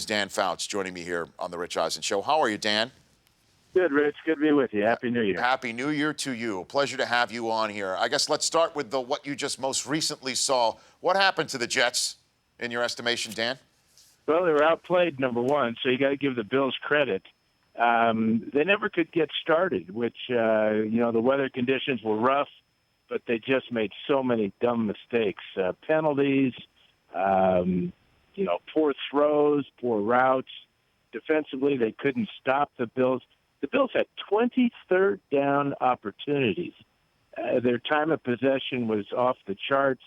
is Dan Fouts joining me here on the Rich Eisen Show. How are you, Dan? Good, Rich. Good to be with you. Happy New Year. Happy New Year to you. Pleasure to have you on here. I guess let's start with what you just most recently saw. What happened to the Jets, in your estimation, Dan? Well, they were outplayed, number one, so you got to give the Bills credit. They never could get started, which, the weather conditions were rough, but they just made so many dumb mistakes. Penalties, poor throws, poor routes. Defensively, they couldn't stop the Bills. The Bills had 20 third down opportunities. Their time of possession was off the charts.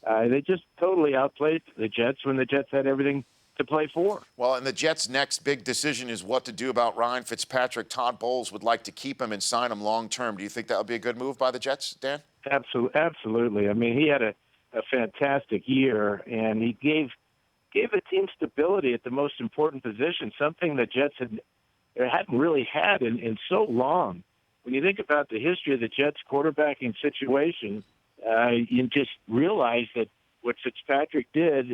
They just totally outplayed the Jets when the Jets had everything to play for. Well, and the Jets' next big decision is what to do about Ryan Fitzpatrick. Todd Bowles would like to keep him and sign him long term. Do you think that would be a good move by the Jets, Dan? Absolutely. I mean, he had a fantastic year, and he gave the team stability at the most important position, something the Jets hadn't really had in so long. When you think about the history of the Jets quarterbacking situation, you just realize that what Fitzpatrick did,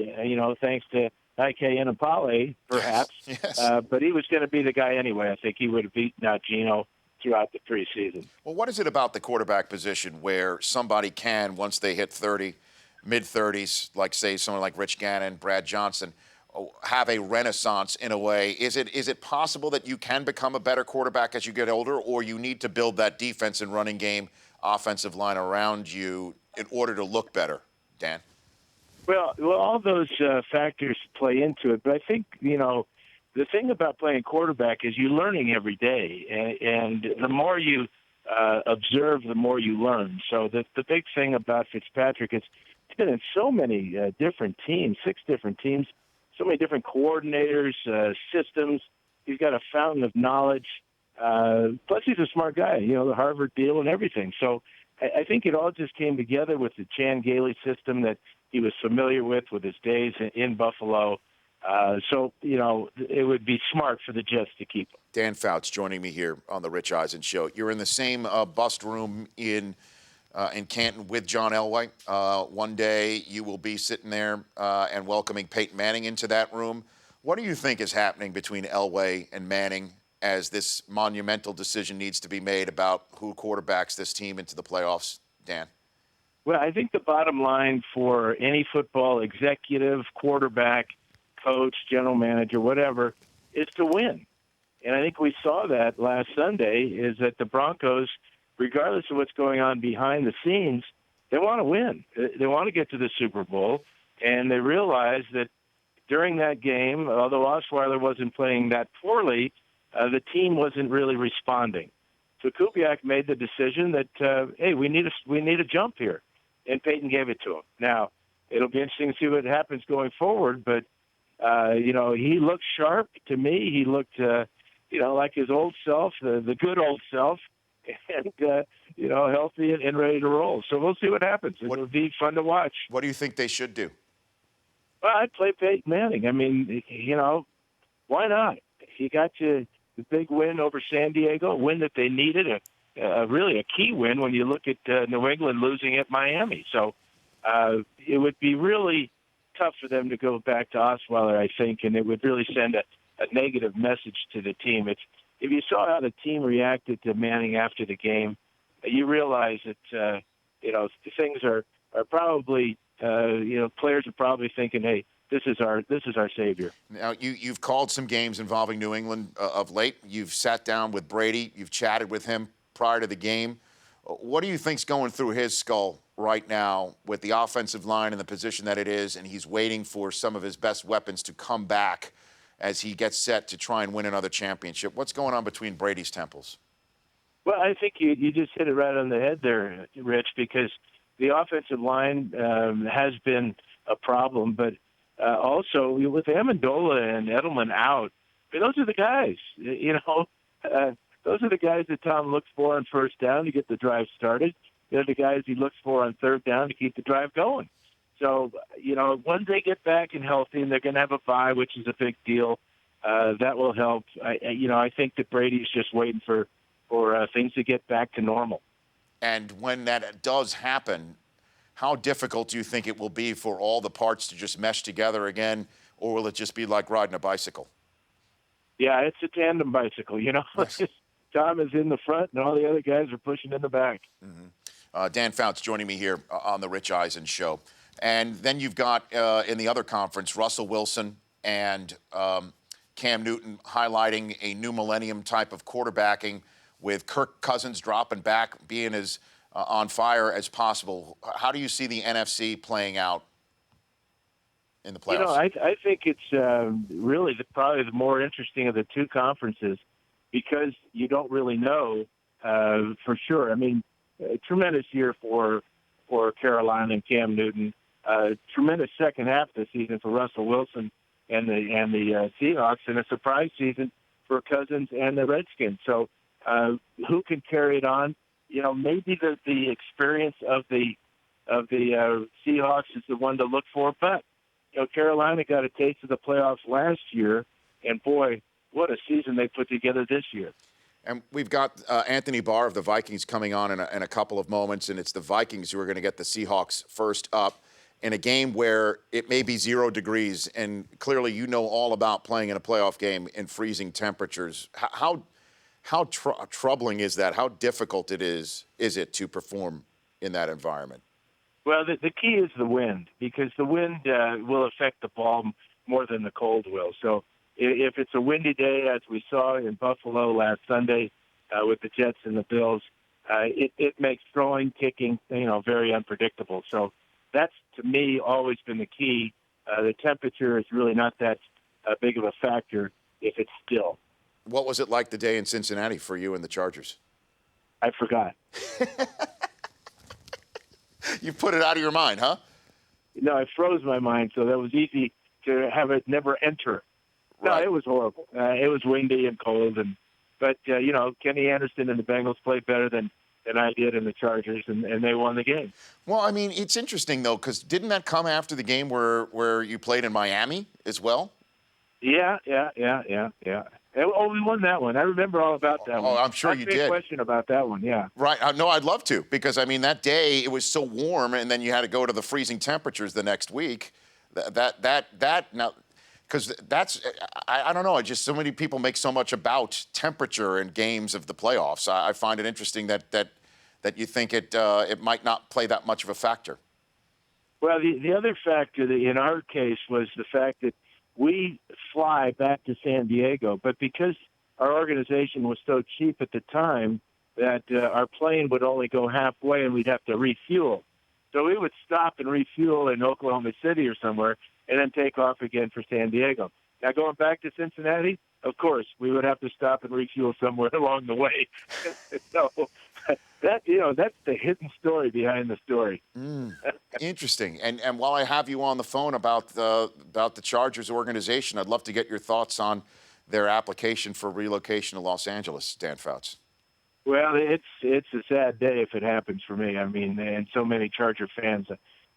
thanks to Ike Enapale, perhaps, Yes. But he was going to be the guy anyway. I think he would have beaten out Geno throughout the preseason. Well, what is it about the quarterback position where somebody can, once they hit 30, mid-30s, like, say, someone like Rich Gannon, Brad Johnson, have a renaissance in a way? Is it possible that you can become a better quarterback as you get older, or you need to build that defense and running game, offensive line around you in order to look better, Dan? Well, all those factors play into it, but I think, the thing about playing quarterback is you're learning every day, and the more you observe, the more you learn. So the big thing about Fitzpatrick is he's been in so many different teams, 6 different teams, so many different coordinators, systems. He's got a fountain of knowledge. Plus, he's a smart guy, the Harvard deal and everything. So I think it all just came together with the Chan Gailey system that he was familiar with his days in Buffalo. So it would be smart for the Jets to keep him. Dan Fouts joining me here on the Rich Eisen Show. You're in the same bust room in Canton with John Elway. One day you will be sitting there and welcoming Peyton Manning into that room. What do you think is happening between Elway and Manning as this monumental decision needs to be made about who quarterbacks this team into the playoffs, Dan? Well, I think the bottom line for any football executive, quarterback, coach, general manager, whatever, is to win. And I think we saw that last Sunday, is that the Broncos, regardless of what's going on behind the scenes, they want to win. They want to get to the Super Bowl, and they realize that during that game, although Osweiler wasn't playing that poorly, the team wasn't really responding. So Kubiak made the decision that, hey, we need a jump here, and Peyton gave it to him. Now, it'll be interesting to see what happens going forward, but, he looked sharp to me. He looked, like his old self, the good old self, and, healthy and ready to roll. So we'll see what happens. It'll be fun to watch. What do you think they should do? Well, I'd play Peyton Manning. I mean, why not? He got you the big win over San Diego, a win that they needed, really a key win when you look at New England losing at Miami. So it would be really tough for them to go back to Osweiler, I think, and it would really send a negative message to the team. If you saw how the team reacted to Manning after the game, you realize that, things are probably, players are probably thinking, hey, this is our savior. Now, you've called some games involving New England of late. You've sat down with Brady. You've chatted with him prior to the game. What do you think's going through his skull right now with the offensive line and the position that it is, and he's waiting for some of his best weapons to come back as he gets set to try and win another championship? What's going on between Brady's temples? Well, I think you just hit it right on the head there, Rich, because the offensive line has been a problem, but also with Amendola and Edelman out, those are the guys, those are the guys that Tom looks for on first down to get the drive started. They're the guys he looks for on third down to keep the drive going. So, once they get back and healthy, and they're going to have a bye, which is a big deal, that will help. I think that Brady's just waiting for things to get back to normal. And when that does happen, how difficult do you think it will be for all the parts to just mesh together again or will it just be like riding a bicycle? Yeah, it's a tandem bicycle. Yes. Tom is in the front, and all the other guys are pushing in the back. Dan Fouts joining me here on the Rich Eisen Show. And then you've got in the other conference, Russell Wilson and Cam Newton highlighting a new millennium type of quarterbacking with Kirk Cousins dropping back, being as on fire as possible. How do you see the NFC playing out in the playoffs? I think it's really probably the more interesting of the two conferences because you don't really know for sure. I mean, a tremendous year for Carolina and Cam Newton. Tremendous second half of the season for Russell Wilson and the Seahawks, and a surprise season for Cousins and the Redskins. So who can carry it on? Maybe the experience of the Seahawks is the one to look for, but Carolina got a taste of the playoffs last year, and boy, what a season they put together this year. And we've got Anthony Barr of the Vikings coming on in a couple of moments, and it's the Vikings who are going to get the Seahawks first up in a game where it may be 0 degrees, and clearly you know all about playing in a playoff game in freezing temperatures. How troubling is that? How difficult is it to perform in that environment? Well, the key is the wind, because the wind will affect the ball more than the cold will. So if it's a windy day, as we saw in Buffalo last Sunday with the Jets and the Bills, it makes throwing, kicking, very unpredictable. So that's, to me, always been the key. The temperature is really not that big of a factor if it's still. What was it like the day in Cincinnati for you and the Chargers? I forgot. You put it out of your mind, huh? No, I froze my mind, so that was easy to have it never enter. Right. No, it was horrible. It was windy and cold, but Kenny Anderson and the Bengals played better than I did in the Chargers, and they won the game. Well, I mean, it's interesting, though, because didn't that come after the game where you played in Miami as well? Yeah. Oh, we won that one. I remember all about that one. Oh, I'm sure you did. No question about that one, yeah. Right. No, I'd love to, because, I mean, that day it was so warm, and then you had to go to the freezing temperatures the next week. Now, because I don't know, just so many people make so much about temperature in games of the playoffs. I find it interesting that you think it might not play that much of a factor. Well, the other factor that in our case was the fact that we fly back to San Diego, but because our organization was so cheap at the time that our plane would only go halfway and we'd have to refuel. So we would stop and refuel in Oklahoma City or somewhere and then take off again for San Diego. Now, going back to Cincinnati, of course, we would have to stop and refuel somewhere along the way. So that's the hidden story behind the story. Interesting. And while I have you on the phone about the Chargers organization, I'd love to get your thoughts on their application for relocation to Los Angeles, Dan Fouts. Well, it's a sad day if it happens for me. I mean, and so many Charger fans.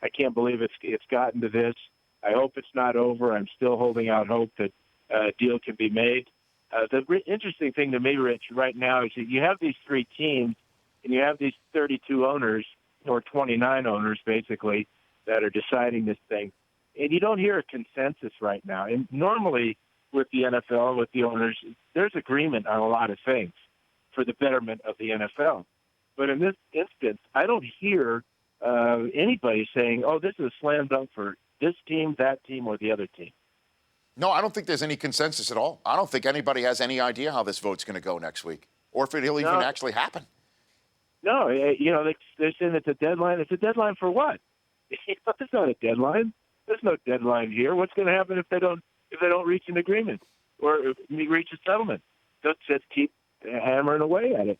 I can't believe it's gotten to this. I hope it's not over. I'm still holding out hope that a deal can be made. The interesting thing to me, Rich, right now is that you have these three teams, and you have these 32 owners, or 29 owners, basically, that are deciding this thing. And you don't hear a consensus right now. And normally with the NFL, with the owners, there's agreement on a lot of things for the betterment of the NFL. But in this instance, I don't hear anybody saying, oh, this is a slam dunk for this team, that team, or the other team. No, I don't think there's any consensus at all. I don't think anybody has any idea how this vote's going to go next week, or if it'll even actually happen. No, they're saying it's a deadline. It's a deadline for what? There's not a deadline. There's no deadline here. What's going to happen if they don't reach an agreement or reach a settlement? They'll just keep hammering away at it.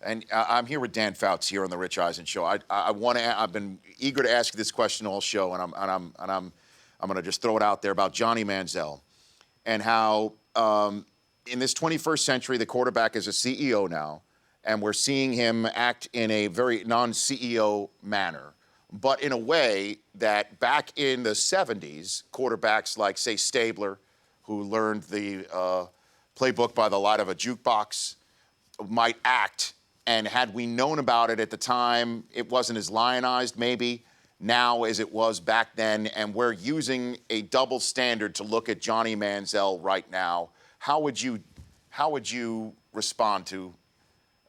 And I'm here with Dan Fouts here on the Rich Eisen Show. I've been eager to ask you this question all show, and I'm going to just throw it out there about Johnny Manziel and how in this 21st century the quarterback is a CEO now, and we're seeing him act in a very non-CEO manner, but in a way that back in the 70s, quarterbacks like, say, Stabler, who learned the playbook by the light of a jukebox, might act. And had we known about it at the time, it wasn't as lionized maybe now as it was back then, and we're using a double standard to look at Johnny Manziel right now. How would you respond to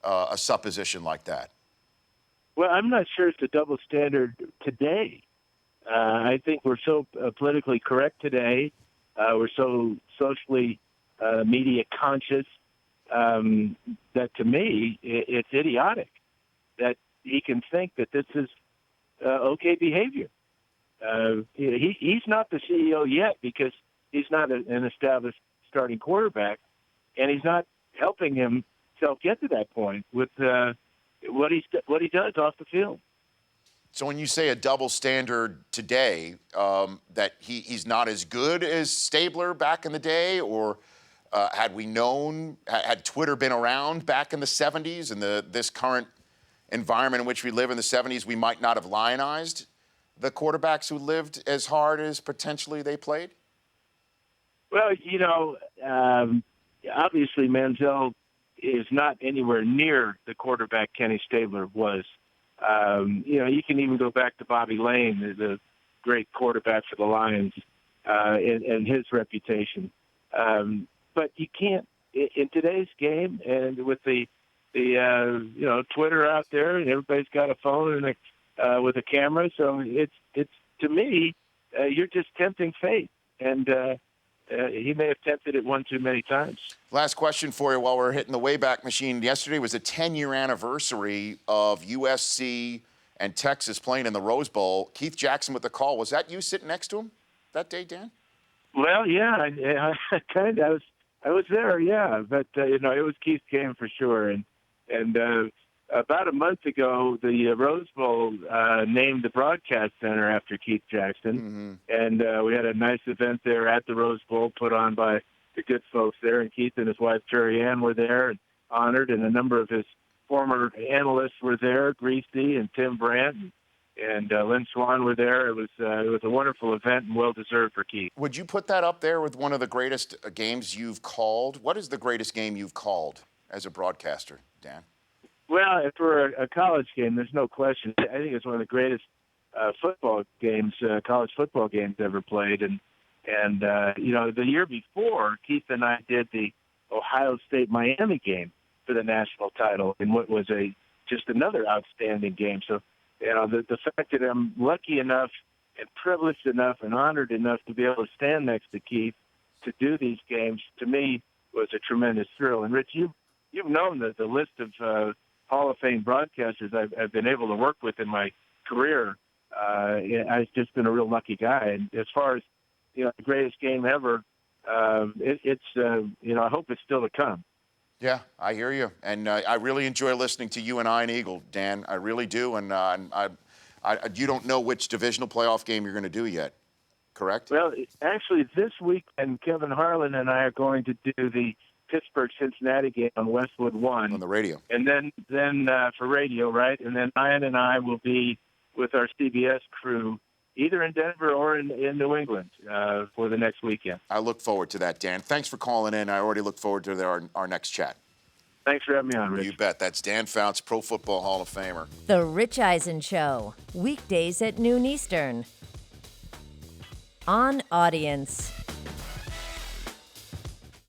a supposition like that? Well, I'm not sure it's a double standard today. I think we're so politically correct today. We're so socially media conscious that to me it's idiotic that he can think that this is okay behavior. He's not the CEO yet because he's not an established starting quarterback, and he's not helping himself get to that point with what he does off the field. So when you say a double standard today, that he's not as good as Stabler back in the day, or had Twitter been around back in the 70s and this current environment in which we live in the 70s, we might not have lionized the quarterbacks who lived as hard as potentially they played? Well, obviously Manziel is not anywhere near the quarterback Kenny Stabler was. You can even go back to Bobby Lane, the great quarterback for the Lions, and his reputation. But you can't in today's game, and with the Twitter out there, and everybody's got a phone and with a camera. So it's to me, you're just tempting fate, and he may have tempted it one too many times. Last question for you while we're hitting the Wayback Machine. Yesterday was a 10-year anniversary of USC and Texas playing in the Rose Bowl. Keith Jackson with the call. Was that you sitting next to him that day, Dan? Well, yeah, I was there, yeah, but it was Keith's game for sure, and about a month ago, the Rose Bowl named the broadcast center after Keith Jackson, and we had a nice event there at the Rose Bowl put on by the good folks there, and Keith and his wife Terry Ann were there and honored, and a number of his former analysts were there, Greasy and Tim Brandt and Lynn Swan were there. It was a wonderful event and well-deserved for Keith. Would you put that up there with one of the greatest games you've called? What is the greatest game you've called as a broadcaster, Dan? Well, for a college game, there's no question. I think it's one of the greatest football games, college football games ever played. And the year before, Keith and I did the Ohio State-Miami game for the national title in what was just another outstanding game. So, the fact that I'm lucky enough and privileged enough and honored enough to be able to stand next to Keith to do these games, to me, was a tremendous thrill. And, Rich, you've known the list of Hall of Fame broadcasters I've been able to work with in my career. I've just been a real lucky guy. And as far as the greatest game ever, I hope it's still to come. Yeah, I hear you, and I really enjoy listening to you and Iron Eagle, Dan. I really do, and you don't know which divisional playoff game you're going to do yet, correct? Well, actually, this week, and Kevin Harlan and I are going to do the Pittsburgh-Cincinnati game on Westwood 1. On the radio. And then for radio, right? And then Ian and I will be with our CBS crew either in Denver or in New England for the next weekend. I look forward to that, Dan. Thanks for calling in. I already look forward to our next chat. Thanks for having me on, Rich. You bet. That's Dan Fouts, Pro Football Hall of Famer. The Rich Eisen Show, weekdays at noon Eastern. On Audience.